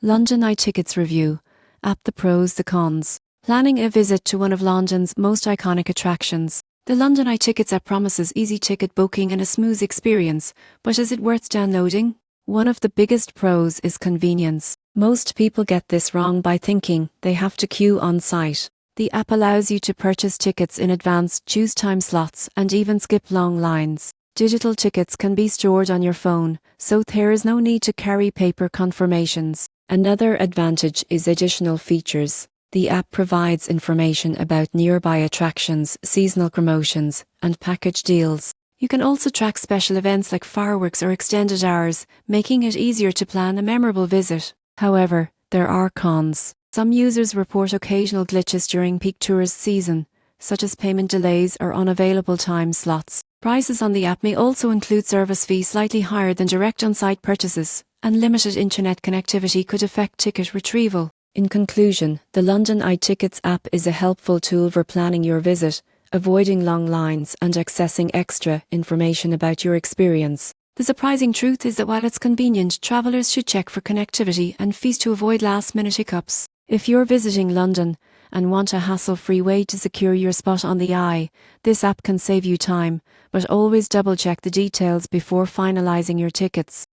London Eye Tickets Review. App: the pros, the cons. Planning a visit to one of London's most iconic attractions. The London Eye Tickets app promises easy ticket booking and a smooth experience, but is it worth downloading? One of the biggest pros is convenience. Most people get this wrong by thinking they have to queue on site. The app allows you to purchase tickets in advance, choose time slots, and even skip long lines. Digital tickets can be stored on your phone, so there is no need to carry paper confirmations. Another advantage is additional features. The app provides information about nearby attractions, seasonal promotions, and package deals. You can also track special events like fireworks or extended hours, making it easier to plan a memorable visit. However, there are cons. Some users report occasional glitches during peak tourist season, such as payment delays or unavailable time slots. Prices on the app may also include service fees slightly higher than direct on-site purchases, and limited internet connectivity could affect ticket retrieval. In conclusion, the London Eye Tickets app is a helpful tool for planning your visit, avoiding long lines, and accessing extra information about your experience. The surprising truth is that while it's convenient, travellers should check for connectivity and fees to avoid last-minute hiccups. If you're visiting London and want a hassle-free way to secure your spot on the Eye, this app can save you time, but always double-check the details before finalising your tickets.